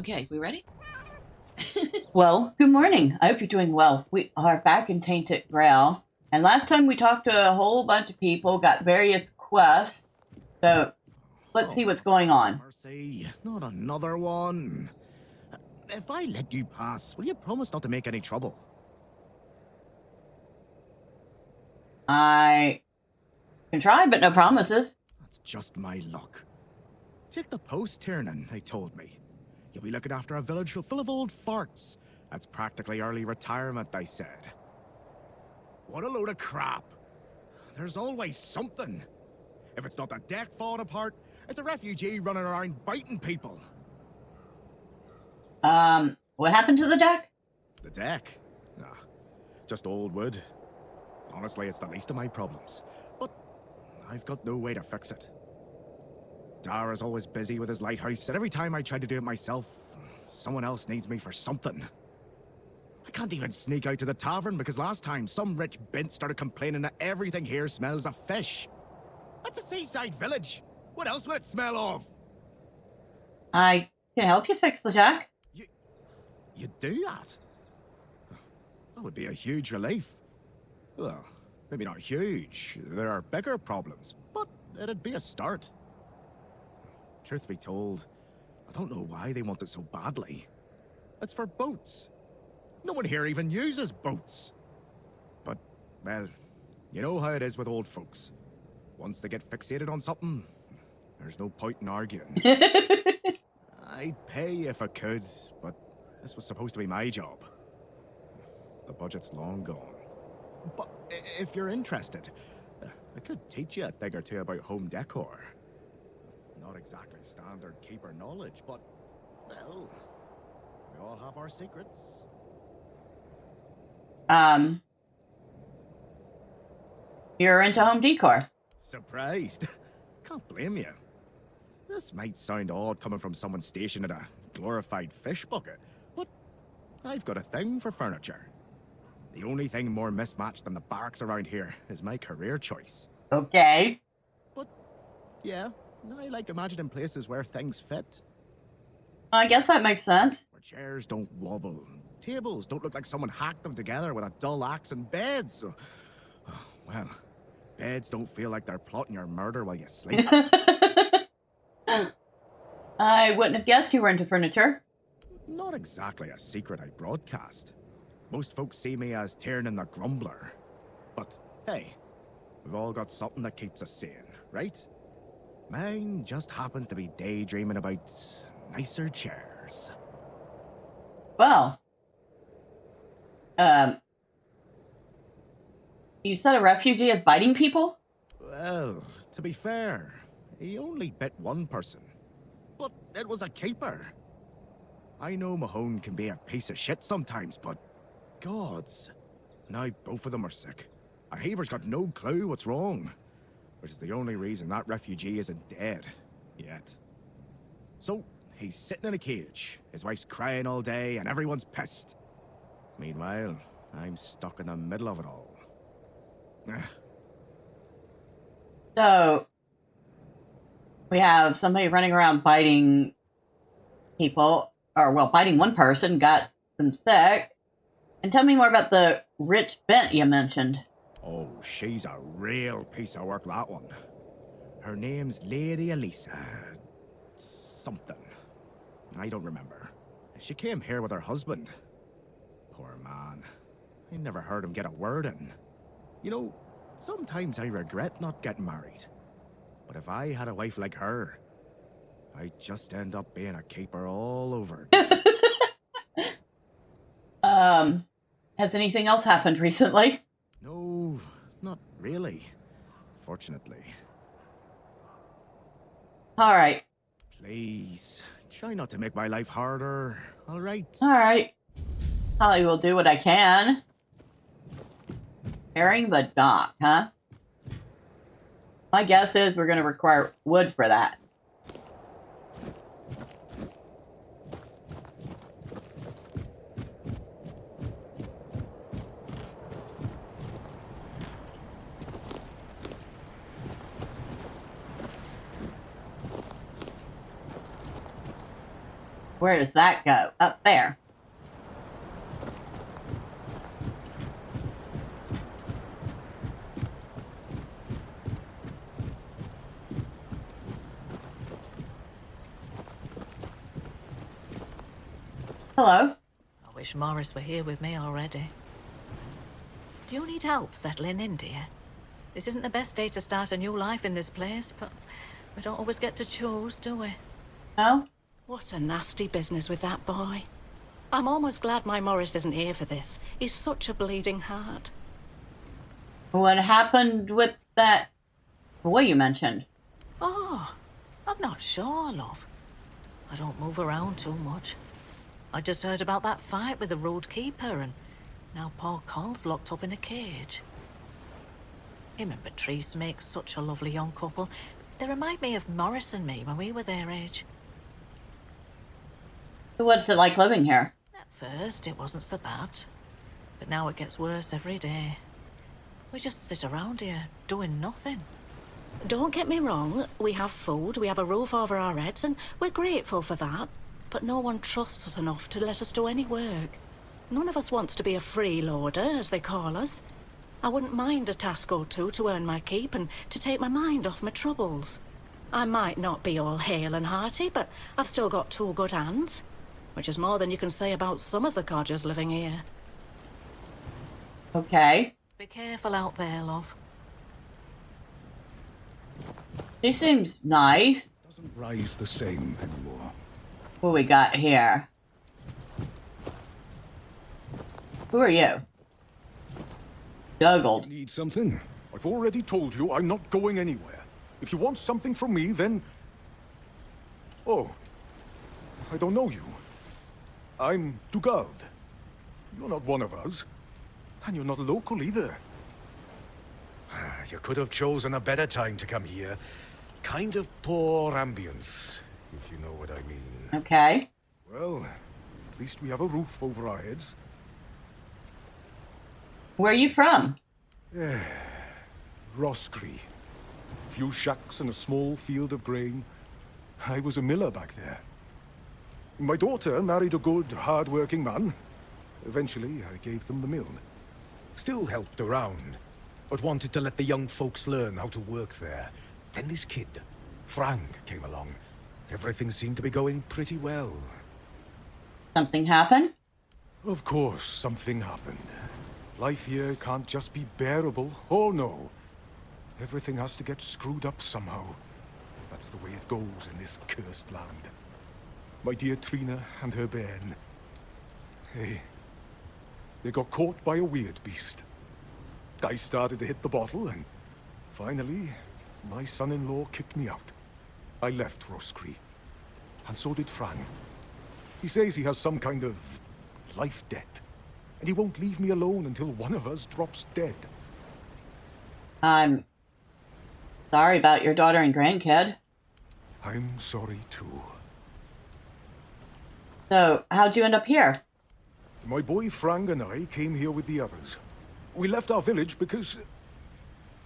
Okay, we ready? Well, good morning. I hope you're doing well. We are back in Tainted Grail. And last time we talked to a whole bunch of people, got various quests. So let's see Oh, what's going on. mercy, not another one. If I let you pass, will you promise not to make any trouble? I can try, but no promises. That's just my luck. Take the post, Tiernan, they told me. You'll be looking after a village full of old farts. That's practically early retirement, they said. What a load of crap. There's always something. If it's not the deck falling apart, it's a refugee running around biting people. What happened to the deck? The deck? Nah, just old wood. Honestly, it's the least of my problems. But I've got no way to fix it. Dara's always busy with his lighthouse, and every time I try to do it myself, someone else needs me for something. I can't even sneak out to the tavern because last time some rich bint started complaining that everything here smells of fish. That's a seaside village. What else would it smell of? I can help you fix the deck. You do that? That would be a huge relief. Well, maybe not huge. There are bigger problems, but it'd be a start. Truth be told, I don't know why they want it so badly. It's for boats. No one here even uses boats. But, well, you know how it is with old folks. Once they get fixated on something, there's no point in arguing. I'd pay if I could, but this was supposed to be my job. The budget's long gone. But if you're interested, I could teach you a thing or two about home decor. Not exactly standard keeper knowledge, but, well, we all have our secrets. You're into home decor. Surprised? Can't blame you. This might sound odd coming from someone stationed at a glorified fish bucket, but I've got a thing for furniture. The only thing more mismatched than the barracks around here is my career choice. Okay. But, yeah, I like imagining places where things fit. I guess that makes sense. Where chairs don't wobble, tables don't look like someone hacked them together with a dull axe, and beds, well, beds don't feel like they're plotting your murder while you sleep. I wouldn't have guessed you were into furniture. Not exactly a secret I broadcast. Most folks see me as Tiernan the Grumbler. But, hey, we've all got something that keeps us sane, right? Mine just happens to be daydreaming about nicer chairs. Well, you said a refugee is biting people? Well, to be fair, he only bit one person. But it was a keeper. I know Mahone can be a piece of shit sometimes, but gods. Now both of them are sick. And Haber's got no clue what's wrong. Which is the only reason that refugee isn't dead. Yet. So, he's sitting in a cage. His wife's crying all day and everyone's pissed. Meanwhile, I'm stuck in the middle of it all. So, we have somebody running around biting people, or, well, biting one person, got them sick. And tell me more about the rich bent you mentioned. Oh, she's a real piece of work, that one. Her name's Lady Elisa. Something. I don't remember. She came here with her husband. Poor man. I never heard him get a word in. You know, sometimes I regret not getting married. But if I had a wife like her, I'd just end up being a keeper all over. Has anything else happened recently? No, not really. Fortunately. All right. Please, try not to make my life harder, all right? All right. I will do what I can. Carrying the dock, huh? My guess is we're going to require wood for that. where does that go? Up there. Hello. I wish Morris were here with me already. Do you need help settling in, dear? This isn't the best day to start a new life in this place, but we don't always get to choose, do we? No? What a nasty business with that boy. I'm almost glad my Morris isn't here for this. He's such a bleeding heart. What happened with that boy you mentioned? Oh, I'm not sure, love. I don't move around too much. I just heard about that fight with the road keeper, and now poor Cole's locked up in a cage. Him and Patrice make such a lovely young couple. They remind me of Morris and me when we were their age. So what's it like living here? At first, it wasn't so bad. But now it gets worse every day. We just sit around here, doing nothing. Don't get me wrong, we have food, we have a roof over our heads, and we're grateful for that. But no one trusts us enough to let us do any work. None of us wants to be a freeloader, as they call us. I wouldn't mind a task or two to earn my keep and to take my mind off my troubles. I might not be all hale and hearty, but I've still got two good hands, which is more than you can say about some of the codgers living here. Okay. Be careful out there, love. She seems nice. Doesn't rise the same anymore. What we got here? Who are you? Juggled. Need something? I've already told you I'm not going anywhere. If you want something from me, then... Oh, I don't know you. I'm Dugald. You're not one of us. And you're not local either. You could have chosen a better time to come here. Kind of poor ambience, if you know what I mean. Okay. Well, at least we have a roof over our heads. Where are you from? Roscree. Few shacks and a small field of grain. I was a miller back there. My daughter married a good, hard-working man. Eventually, I gave them the mill. Still helped around, but wanted to let the young folks learn how to work there. Then this kid, Frank, came along. Everything seemed to be going pretty well. Something happened? Of course, something happened. Life here can't just be bearable. Oh, no. Everything has to get screwed up somehow. That's the way it goes in this cursed land. My dear Trina and her bairn. They got caught by a weird beast. I started to hit the bottle, and finally, my son-in-law kicked me out. I left Roscree, and so did Fran. He says he has some kind of life debt, and he won't leave me alone until one of us drops dead. I'm sorry about your daughter and grandkid. I'm sorry, too. So, how'd you end up here? My boy Frank and I came here with the others. We left our village because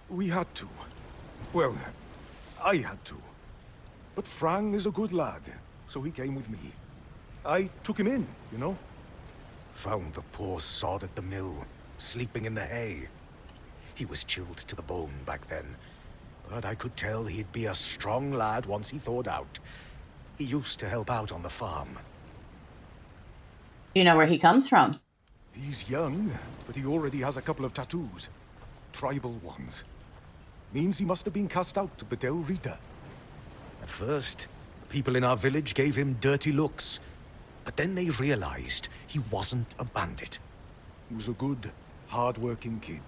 we had to. Well, I had to. But Frank is a good lad, so he came with me. I took him in, you know? Found the poor sod at the mill, sleeping in the hay. He was chilled to the bone back then, but I could tell he'd be a strong lad once he thawed out. He used to help out on the farm. Do you know where he comes from? He's young, but he already has a couple of tattoos. Tribal ones. Means he must have been cast out of the Del Rita. At first, people in our village gave him dirty looks, but then they realized he wasn't a bandit. He was a good, hard-working kid.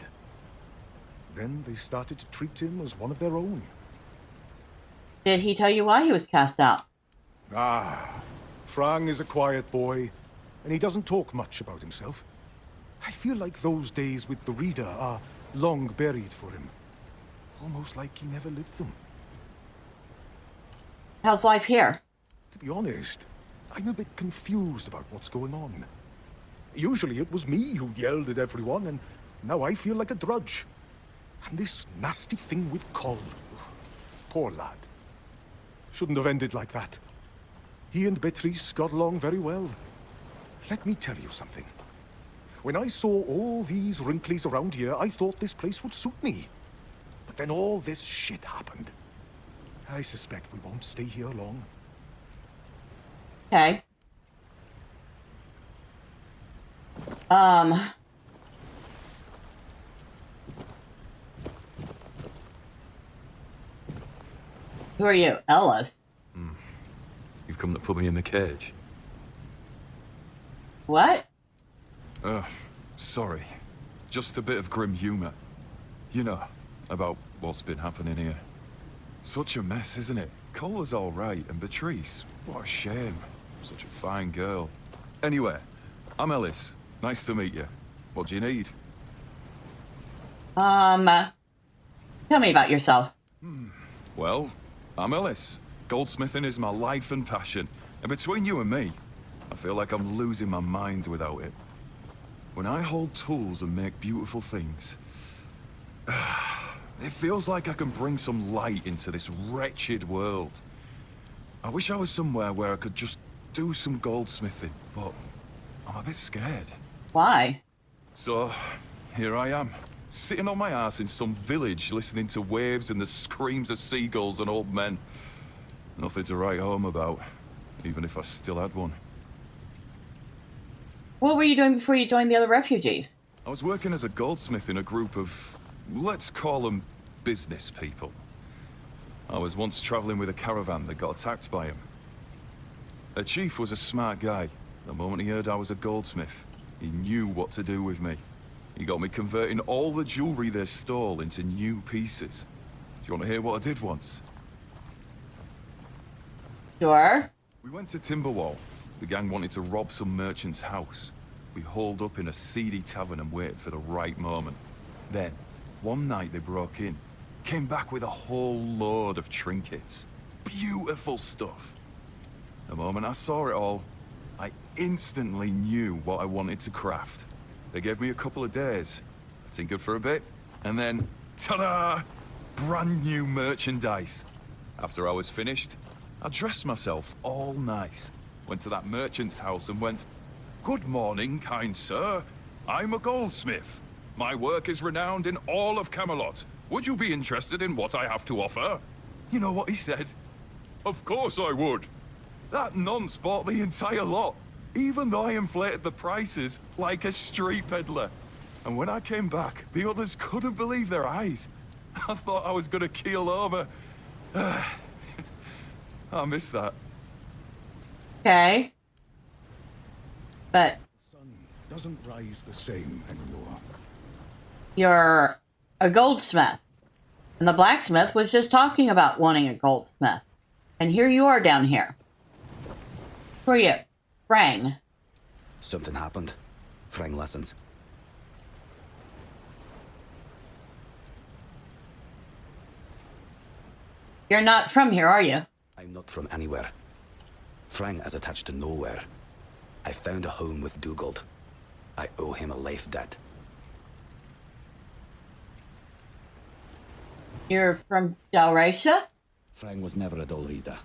Then they started to treat him as one of their own. Did he tell you why he was cast out? Frank is a quiet boy, and he doesn't talk much about himself. I feel like those days with the Reader are long buried for him. Almost like he never lived them. How's life here? To be honest, I'm a bit confused about what's going on. Usually it was me who yelled at everyone, and now I feel like a drudge. And this nasty thing with Col. Poor lad. Shouldn't have ended like that. He and Beatrice got along very well. Let me tell you something. When I saw all these wrinklies around here, I thought this place would suit me. But then all this shit happened. I suspect we won't stay here long. Okay. Who are you? Ellis. You've come to put me in the cage. What? Sorry. Just a bit of grim humor. You know, about what's been happening here. Such a mess, isn't it? Cola's all right, and Beatrice, what a shame. Such a fine girl. Anyway, I'm Ellis. Nice to meet you. What do you need? Tell me about yourself. Well, I'm Ellis. Goldsmithing is my life and passion. And between you and me, I feel like I'm losing my mind without it. When I hold tools and make beautiful things, it feels like I can bring some light into this wretched world. I wish I was somewhere where I could just do some goldsmithing, but I'm a bit scared. Why? So, here I am, sitting on my ass in some village listening to waves and the screams of seagulls and old men. Nothing to write home about, even if I still had one. What were you doing before you joined the other refugees? I was working as a goldsmith in a group of, let's call them business people. I was once traveling with a caravan that got attacked by him. The chief was a smart guy. The moment he heard I was a goldsmith, he knew what to do with me. He got me converting all the jewelry they stole into new pieces. Do you want to hear what I did once? Sure. We went to Timberwall. The gang wanted to rob some merchant's house. We holed up in a seedy tavern and waited for the right moment. Then, one night they broke in. Came back with a whole load of trinkets. Beautiful stuff. The moment I saw it all, I instantly knew what I wanted to craft. They gave me a couple of days. I tinkered for a bit, and then, ta-da! Brand new merchandise. After I was finished, I dressed myself all nice. Went to that merchant's house and went, "Good morning, kind sir. I'm a goldsmith. My work is renowned in all of Camelot. Would you be interested in what I have to offer?" You know what he said? "Of course I would." That nonce bought the entire lot, even though I inflated the prices like a street peddler. And when I came back, the others couldn't believe their eyes. I thought I was gonna keel over. I miss that. Okay. But The sun doesn't rise the same anymore. you're a goldsmith. And the blacksmith was just talking about wanting a goldsmith. And here you are down here. Who are you? Frang. Something happened. Frang listens. You're not from here, are you? I'm not from anywhere. Frang is attached to nowhere. I found a home with Dugald. I owe him a life debt. You're from Dalratia? Frang was never a Dolrida.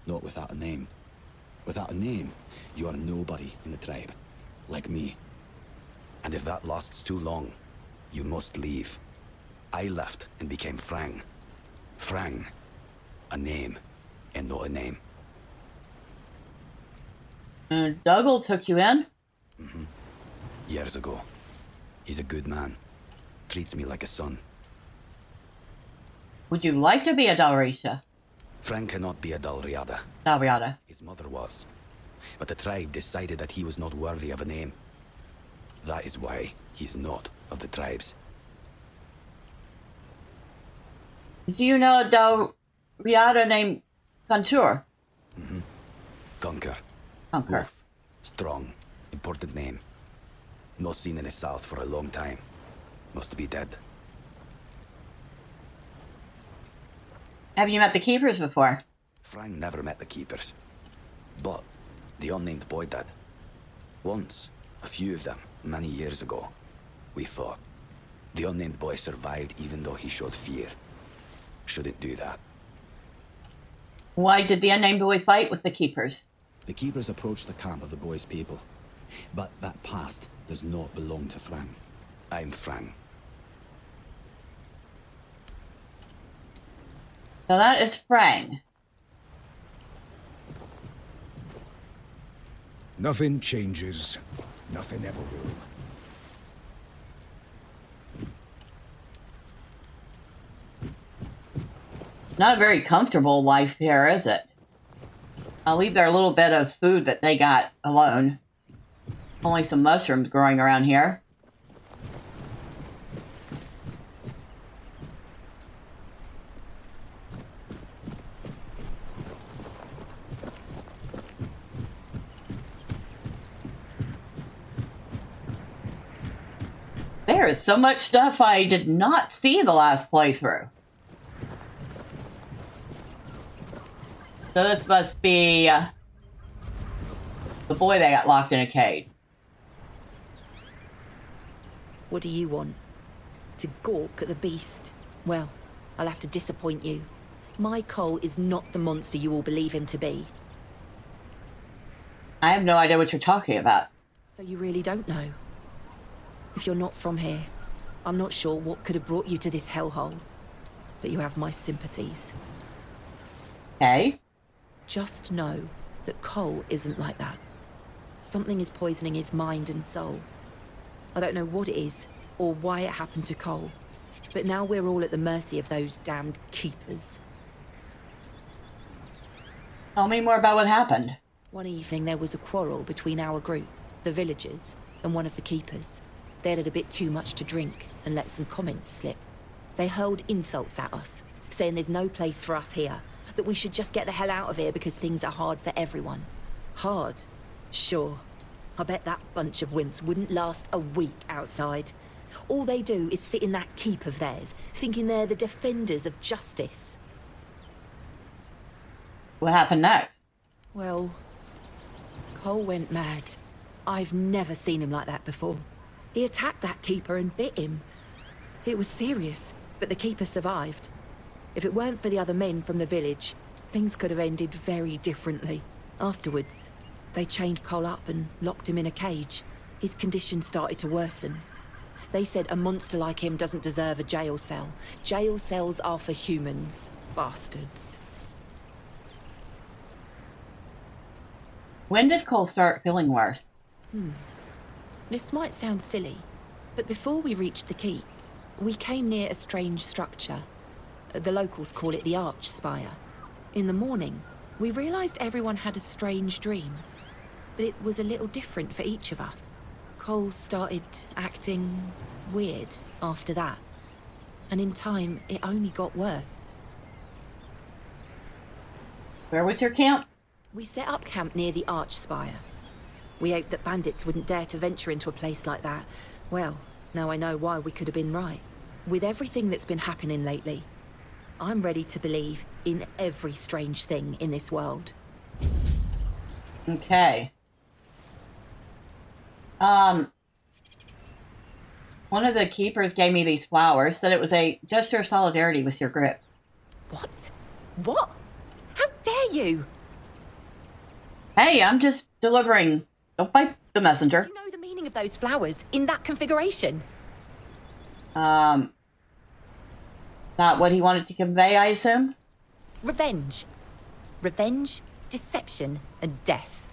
Not without a name. Without a name, you are nobody in the tribe. Like me. And if that lasts too long, you must leave. I left and became Frang. Frang. A name, and not a name. Dougal took you in? Years ago. He's a good man. Treats me like a son. Would you like to be a Dalratia? Frang cannot be a Dalriada. Dalriada. His mother was. But the tribe decided that he was not worthy of a name. That is why he's not of the tribes. Do you know a Dalriada named Contour? Conquer. Conquer. Wolf. Strong. Important name. Not seen in the south for a long time. Must be dead. Have you met the keepers before? Frang never met the keepers. But the unnamed boy did. Once, a few of them, many years ago, we fought. The unnamed boy survived even though he showed fear. Shouldn't do that. Why did the unnamed boy fight with the keepers? The keepers approached the camp of the boy's people. But that past does not belong to Fran. I'm Fran. So that is Frang. Nothing changes. Nothing ever will. Not a very comfortable life here, is it? I'll leave their little bit of food that they got alone. Only some mushrooms growing around here. There is so much stuff I did not see the last playthrough. So this must be the boy that got locked in a cage. What do you want? To gawk at the beast? Well, I'll have to disappoint you. My Cole is not the monster you all believe him to be. I have no idea what you're talking about. So you really don't know? If you're not from here, I'm not sure what could have brought you to this hellhole. But you have my sympathies. Okay. Just know that Cole isn't like that. Something is poisoning his mind and soul. I don't know what it is, or why it happened to Cole. But now we're all at the mercy of those damned keepers. Tell me more about what happened. One evening there was a quarrel between our group, the villagers, and one of the keepers. They'd had a bit too much to drink and let some comments slip. They hurled insults at us, saying there's no place for us here, that we should just get the hell out of here because things are hard for everyone. Hard? Sure. I bet that bunch of wimps wouldn't last a week outside. All they do is sit in that keep of theirs, thinking they're the defenders of justice. What happened next? Well, Cole went mad. I've never seen him like that before. He attacked that keeper and bit him. It was serious, but the keeper survived. If it weren't for the other men from the village, things could have ended very differently. Afterwards, they chained Cole up and locked him in a cage. His condition started to worsen. They said a monster like him doesn't deserve a jail cell. Jail cells are for humans. Bastards. When did Cole start feeling worse? This might sound silly, but before we reached the keep, we came near a strange structure. The locals call it the Arch Spire. In the morning, we realized everyone had a strange dream, but it was a little different for each of us. Cole started acting weird after that, and in time, it only got worse. Where was your camp? We set up camp near the Arch Spire. We hoped that bandits wouldn't dare to venture into a place like that. Well, now I know why we could have been right. With everything that's been happening lately, I'm ready to believe in every strange thing in this world. Okay. One of the keepers gave me these flowers, said it was a gesture of solidarity with your group. What? What? How dare you? Hey, I'm just delivering. Don't bite the messenger. Do you know the meaning of those flowers in that configuration? Not what he wanted to convey, I assume? Revenge. Revenge, deception, and death.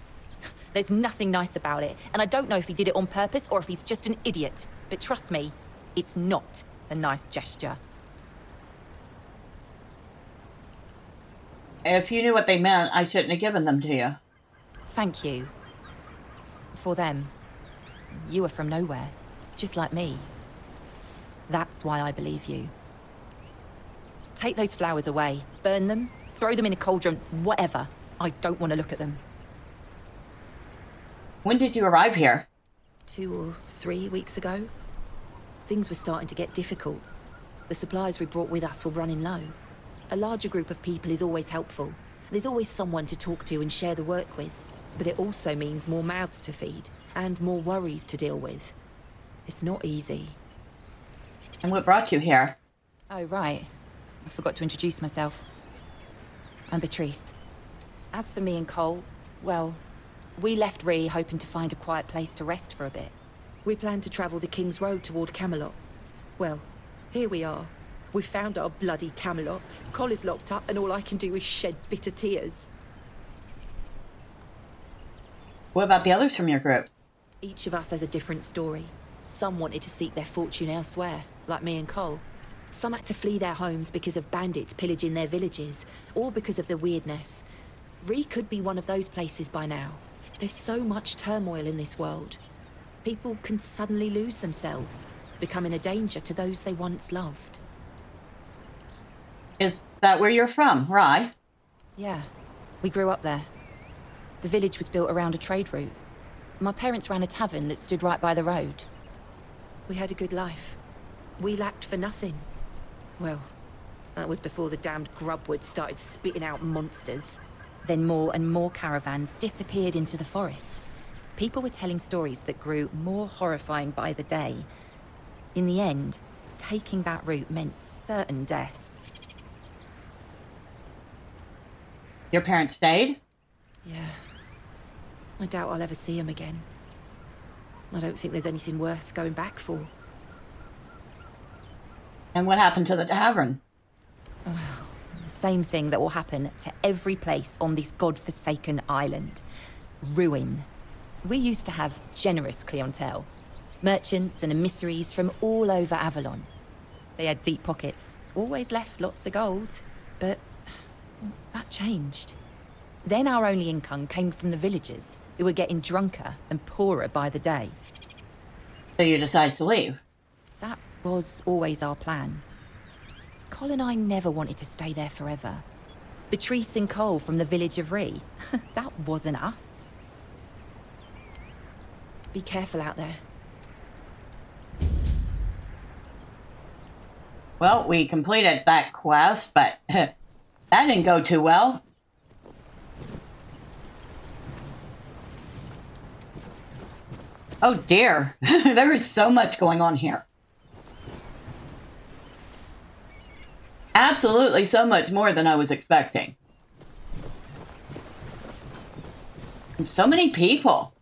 There's nothing nice about it, and I don't know if he did it on purpose or if he's just an idiot. But trust me, it's not a nice gesture. If you knew what they meant, I shouldn't have given them to you. Thank you. For them. You were from nowhere, just like me. That's why I believe you. Take those flowers away. Burn them. Throw them in a cauldron. Whatever. I don't want to look at them. When did you arrive here? 2 or 3 weeks ago. Things were starting to get difficult. The supplies we brought with us were running low. A larger group of people is always helpful. There's always someone to talk to and share the work with. But it also means more mouths to feed and more worries to deal with. It's not easy. And what brought you here? Oh, right. I forgot to introduce myself. I'm Patrice. As for me and Cole, well, we left Ree hoping to find a quiet place to rest for a bit. We planned to travel the King's Road toward Camelot. Well, here we are. We found our bloody Camelot. Cole is locked up and all I can do is shed bitter tears. What about the others from your group? Each of us has a different story. Some wanted to seek their fortune elsewhere, like me and Cole. Some had to flee their homes because of bandits pillaging their villages, or because of the weirdness. Ree could be one of those places by now. There's so much turmoil in this world. People can suddenly lose themselves, becoming a danger to those they once loved. Is that where you're from, Rye? Yeah, we grew up there. The village was built around a trade route. My parents ran a tavern that stood right by the road. We had a good life. We lacked for nothing. Well, that was before the damned grubwood started spitting out monsters. Then more and more caravans disappeared into the forest. People were telling stories that grew more horrifying by the day. In the end, taking that route meant certain death. Your parents stayed? Yeah. I doubt I'll ever see him again. I don't think there's anything worth going back for. And what happened to the tavern? The same thing that will happen to every place on this godforsaken island. Ruin. We used to have generous clientele. Merchants and emissaries from all over Avalon. They had deep pockets, always left lots of gold. But that changed. Then our only income came from the villagers, who were getting drunker and poorer by the day. So you decided to leave? That was always our plan. Cole and I never wanted to stay there forever. Beatrice and Cole from the village of Ree, that wasn't us. Be careful out there. Well, we completed that quest, but that didn't go too well. Oh dear, there is so much going on here. Absolutely so much more than I was expecting. And so many people.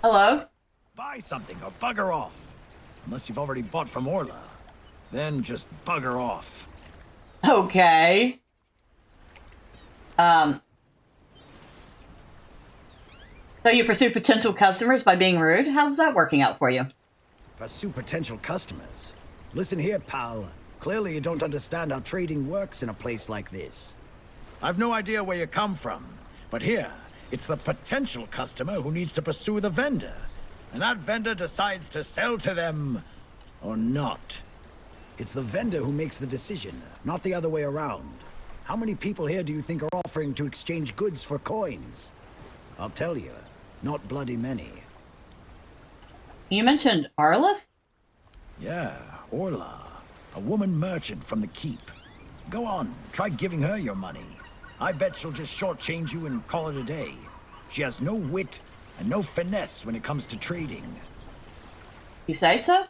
Hello? Buy something or bugger off. Unless you've already bought from Orla. Then just bugger off. Okay. So you pursue potential customers by being rude? How's that working out for you? Pursue potential customers. Listen here, pal. Clearly you don't understand how trading works in a place like this. I've no idea where you come from, but here, it's the potential customer who needs to pursue the vendor. And that vendor decides to sell to them or not. It's the vendor who makes the decision, not the other way around. How many people here do you think are offering to exchange goods for coins? I'll tell you, not bloody many. You mentioned Arleth? Yeah, Orla. A woman merchant from the keep. Go on, try giving her your money. I bet she'll just shortchange you and call it a day. She has no wit and no finesse when it comes to trading. You say so?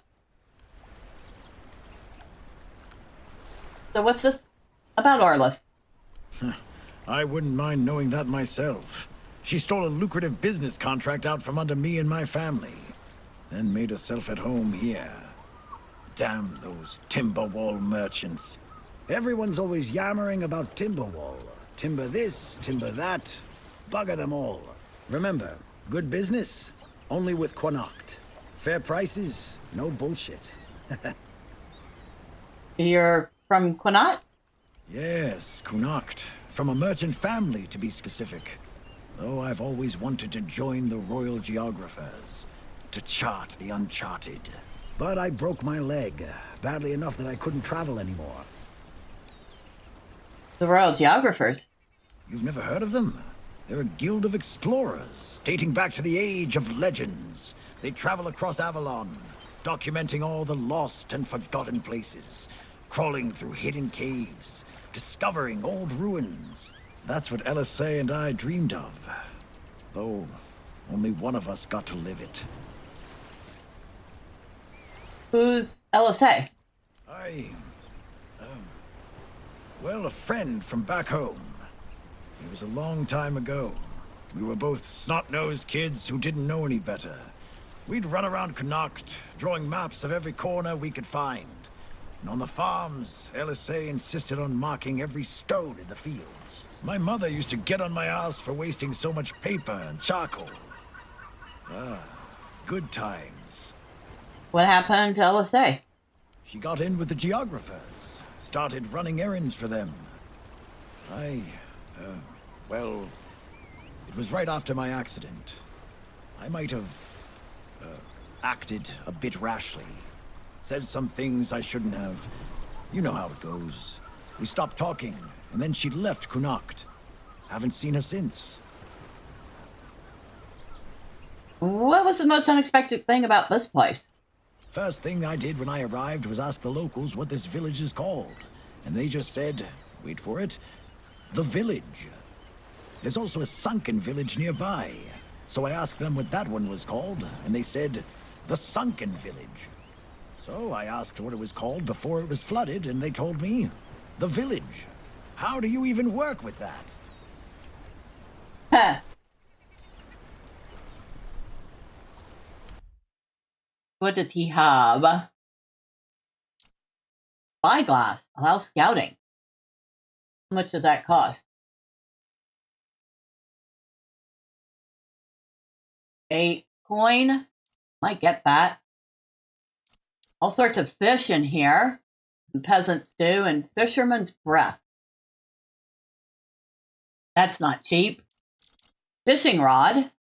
So what's this about Arleth? I wouldn't mind knowing that myself. She stole a lucrative business contract out from under me and my family, then made herself at home here. Damn those Timberwall merchants. Everyone's always yammering about Timberwall. Timber this, timber that. Bugger them all. Remember, good business, only with Connacht. Fair prices, no bullshit. You're from Quinat? Yes, Connacht. From a merchant family, to be specific. Though I've always wanted to join the Royal Geographers, to chart the uncharted. But I broke my leg, badly enough that I couldn't travel anymore. The Royal Geographers? You've never heard of them? They're a guild of explorers, dating back to the Age of Legends. They travel across Avalon, documenting all the lost and forgotten places, crawling through hidden caves, discovering old ruins. That's what LSA and I dreamed of. Though, only one of us got to live it. Who's LSA? Well, a friend from back home. It was a long time ago. We were both snot-nosed kids who didn't know any better. We'd run around Connacht, drawing maps of every corner we could find. And on the farms, LSA insisted on marking every stone in the fields. My mother used to get on my ass for wasting so much paper and charcoal. Good times. What happened to LSA? She got in with the geographers, started running errands for them. Well, it was right after my accident. I might have acted a bit rashly. Said some things I shouldn't have. You know how it goes. We stopped talking, and then she left Connacht. Haven't seen her since. What was the most unexpected thing about this place? First thing I did when I arrived was ask the locals what this village is called. And they just said, wait for it, the village. There's also a sunken village nearby. So I asked them what that one was called, and they said, the sunken village. So I asked what it was called before it was flooded, and they told me, the village. How do you even work with that? Huh. What does he have? Spyglass. Allow scouting. How much does that cost? 8 coin. Might get that. All sorts of fish in here. And peasant stew and fisherman's breath. That's not cheap. Fishing rod.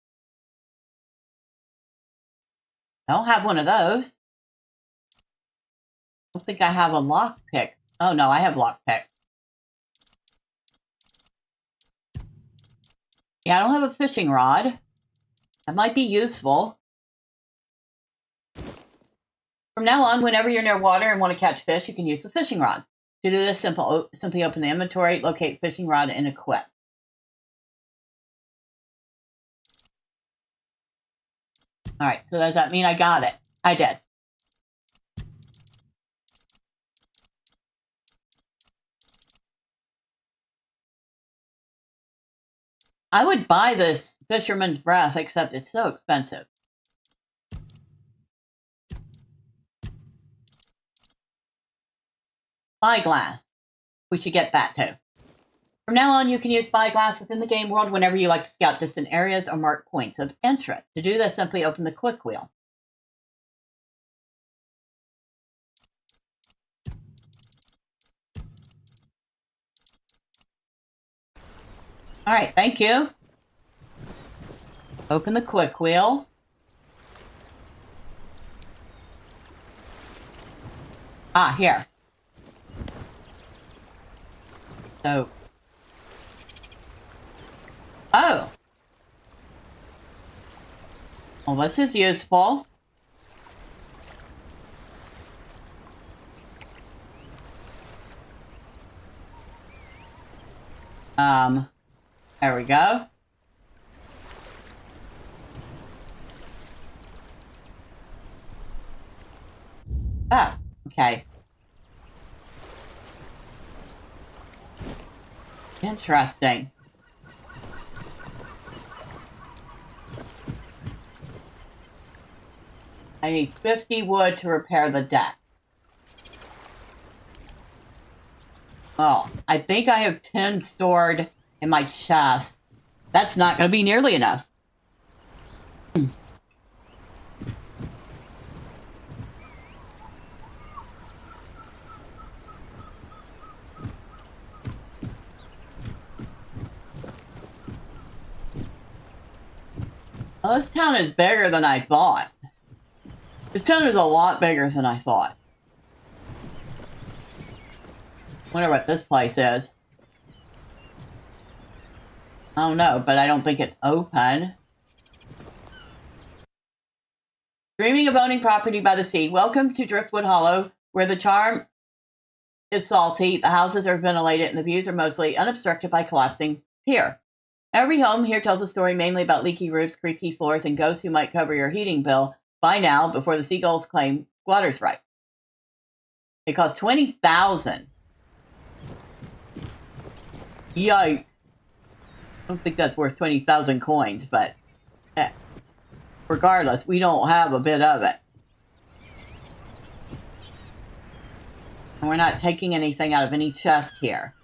I don't have one of those. I don't think I have a lockpick. Oh no, I have lockpick. Yeah, I don't have a fishing rod. That might be useful. From now on, whenever you're near water and want to catch fish, you can use the fishing rod. To do this, simply open the inventory, locate fishing rod, and equip. Alright, so does that mean I got it? I did. I would buy this fisherman's breath, except it's so expensive. Spyglass. We should get that too. From now on, you can use Spyglass within the game world whenever you like to scout distant areas or mark points of interest. To do this, simply open the quick wheel. Alright, thank you. Open the quick wheel. Ah, here. So. Oh. Well, this is useful. There we go. Ah, okay. Interesting. I need 50 wood to repair the deck. Oh, I think I have 10 stored in my chest. That's not going to be nearly enough. Well, this town is bigger than I thought. This town is a lot bigger than I thought. Wonder what this place is. I don't know, but I don't think it's open. Dreaming of owning property by the sea. Welcome to Driftwood Hollow, where the charm is salty, the houses are ventilated, and the views are mostly unobstructed by collapsing pier. Every home here tells a story mainly about leaky roofs, creaky floors, and ghosts who might cover your heating bill by now before the seagulls claim squatters' rights. It costs 20,000. Yikes. I don't think that's worth 20,000 coins, but regardless, we don't have a bit of it. And we're not taking anything out of any chest here.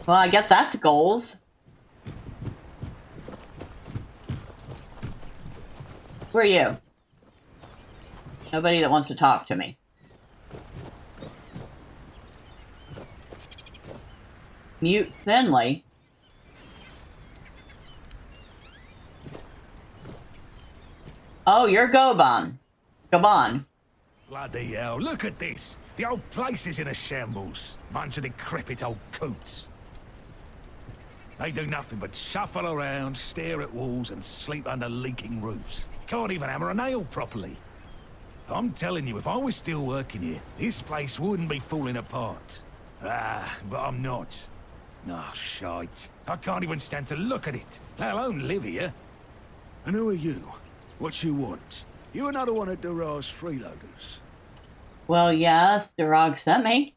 Well, I guess that's goals. Who are you? Nobody that wants to talk to me. Mute Finley. Oh, you're Gobon. Gobon. Bloody hell, look at this. The old place is in a shambles. Bunch of decrepit old coots. They do nothing but shuffle around, stare at walls, and sleep under leaking roofs. Can't even hammer a nail properly. I'm telling you, if I was still working here, this place wouldn't be falling apart. Ah, but I'm not. Oh, shite. I can't even stand to look at it, let alone live here. And who are you? What you want? You another one of Durar's freeloaders? Well, yes, Durag sent me.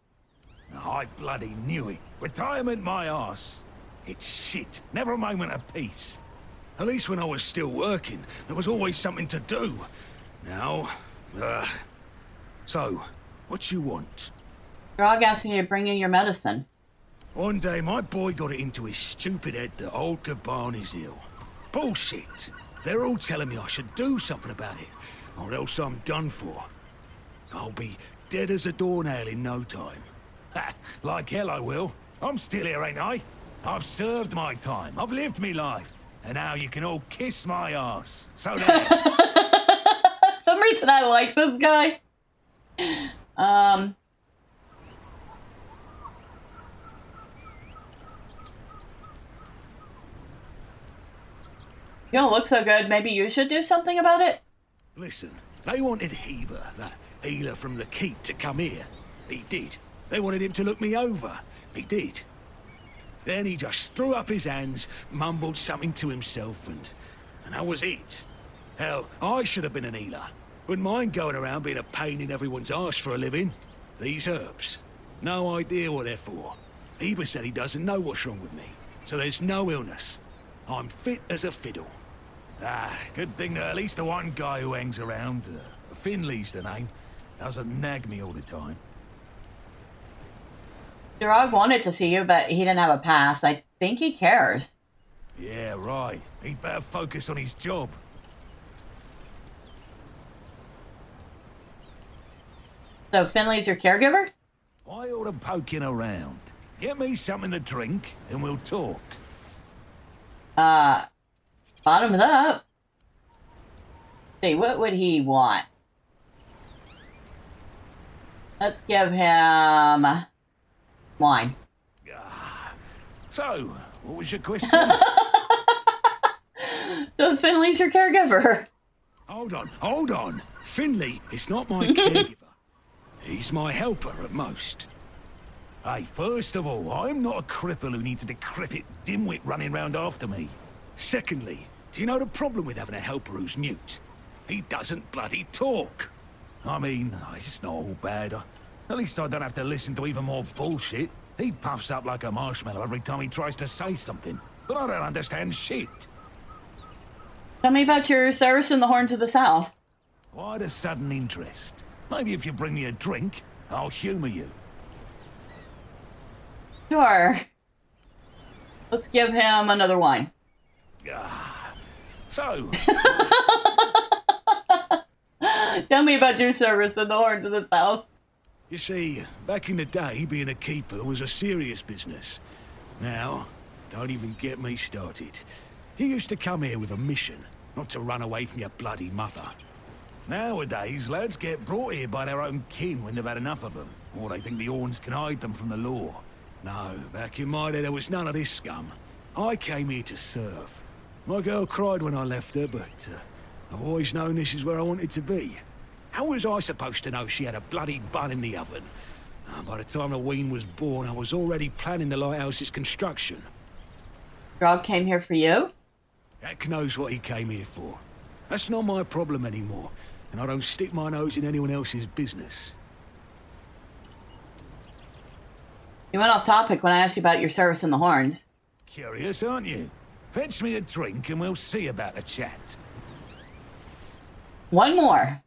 I bloody knew it. Retirement my arse. It's shit. Never a moment of peace. At least when I was still working, there was always something to do. Now, So, what you want? Durag asked me to bring you your medicine. One day, my boy got it into his stupid head that old Gabon is ill. Bullshit. They're all telling me I should do something about it, or else I'm done for. I'll be dead as a doornail in no time. Ha! Like hell I will. I'm still here, ain't I? I've served my time. I've lived me life. And now you can all kiss my ass. So there. For some reason I like this guy. You don't look so good. Maybe you should do something about it? Listen, they wanted Heber, that healer from the keep, to come here. He did. They wanted him to look me over. He did. Then he just threw up his hands, mumbled something to himself, and that was it. Hell, I should have been an healer. Wouldn't mind going around being a pain in everyone's arse for a living. These herbs. No idea what they're for. Heber said he doesn't know what's wrong with me, so there's no illness. I'm fit as a fiddle. Ah, good thing that at least the one guy who hangs around, Finley's the name, doesn't nag me all the time. Durag wanted to see you, but he didn't have a pass. I think he cares. Yeah, right. He'd better focus on his job. So Finley's your caregiver? Why all the poking around? Get me something to drink, and we'll talk. Bottoms up. See, what would he want? Let's give him wine. So, what was your question? So Finley's your caregiver. Hold on. Finley is not my caregiver. He's my helper at most. Hey, first of all, I'm not a cripple who needs a decrepit dimwit running round after me. Secondly, do you know the problem with having a helper who's mute? He doesn't bloody talk. I mean, it's not all bad. At least I don't have to listen to even more bullshit. He puffs up like a marshmallow every time he tries to say something. But I don't understand shit. Tell me about your service in the Horns of the South. Why the sudden interest? Maybe if you bring me a drink, I'll humor you. Sure. Let's give him another wine. So... Tell me about your service in the Horns of the South. You see, back in the day, being a keeper was a serious business. Now, don't even get me started. You used to come here with a mission, not to run away from your bloody mother. Nowadays, lads get brought here by their own kin when they've had enough of them, or they think the Orns can hide them from the law. No, back in my day, there was none of this scum. I came here to serve. My girl cried when I left her, but I've always known this is where I wanted to be. How was I supposed to know she had a bloody bun in the oven? By the time the wean was born, I was already planning the lighthouse's construction. Grog came here for you? Heck knows what he came here for. That's not my problem anymore. and I don't stick my nose in anyone else's business. You went off topic when I asked you about your service in the Horns. Curious, aren't you? Fetch me a drink and we'll see about the chat. One more.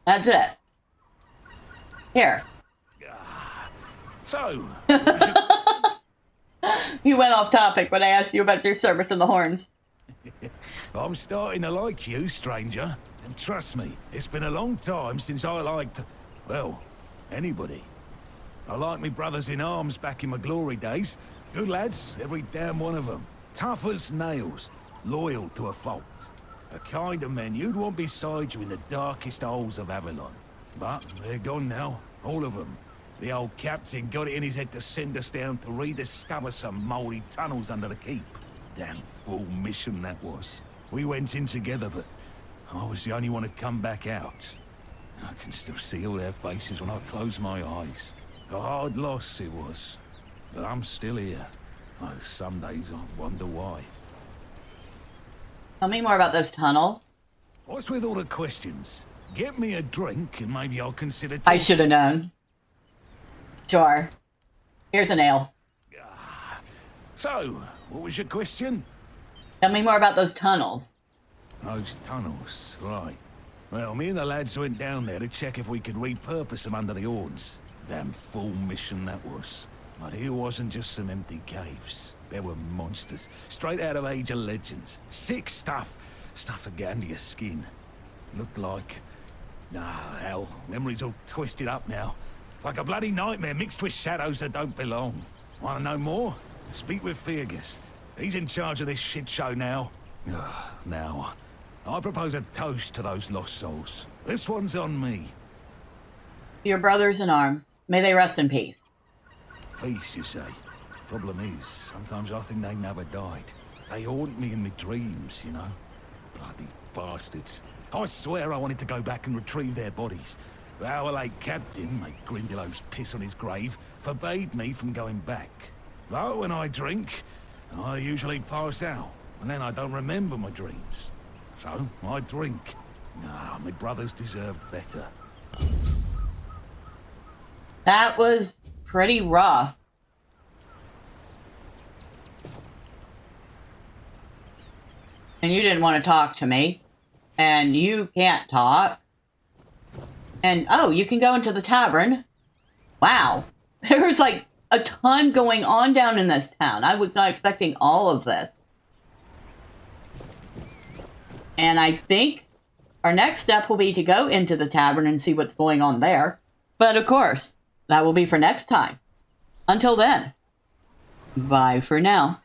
That's it. Here. So, You went off topic when I asked you about your service in the Horns. I'm starting to like you, stranger. And trust me, it's been a long time since I liked, well, anybody. I liked me brothers in arms back in my glory days. Good lads, every damn one of them. Tough as nails, loyal to a fault. A kind of men you'd want beside you in the darkest holes of Avalon. But they're gone now, all of them. The old captain got it in his head to send us down to rediscover some mouldy tunnels under the keep. Damn fool mission that was. We went in together, but I was the only one to come back out. I can still see all their faces when I close my eyes. A hard loss it was, but I'm still here. Oh, some days I wonder why. Tell me more about those tunnels. What's with all the questions? Get me a drink and maybe I'll consider I should have known. Sure. Here's an ale. So, what was your question? Tell me more about those tunnels. Those tunnels, right. Well, me and the lads went down there to check if we could repurpose them under the Horns. Damn fool mission that was. But here wasn't just some empty caves. There were monsters, straight out of Age of Legends. Sick stuff. Stuff that get under your skin. Looked like... ah, hell. Memories all twisted up now. Like a bloody nightmare mixed with shadows that don't belong. Want to know more? Speak with Fergus. He's in charge of this shit show now. Now, I propose a toast to those lost souls. This one's on me. Your brothers in arms. May they rest in peace. Peace, you say? Problem is, sometimes I think they never died. They haunt me in my dreams, you know? Bloody bastards. I swear I wanted to go back and retrieve their bodies. But our late captain, made Grindelows piss on his grave, forbade me from going back. But when I drink, I usually pass out, and then I don't remember my dreams. So, I drink. My brothers deserved better. That was pretty rough. And you didn't want to talk to me. And you can't talk. And, oh, you can go into the tavern. Wow. There's like a ton going on down in this town. I was not expecting all of this. And I think our next step will be to go into the tavern and see what's going on there. But of course, that will be for next time. Until then, bye for now.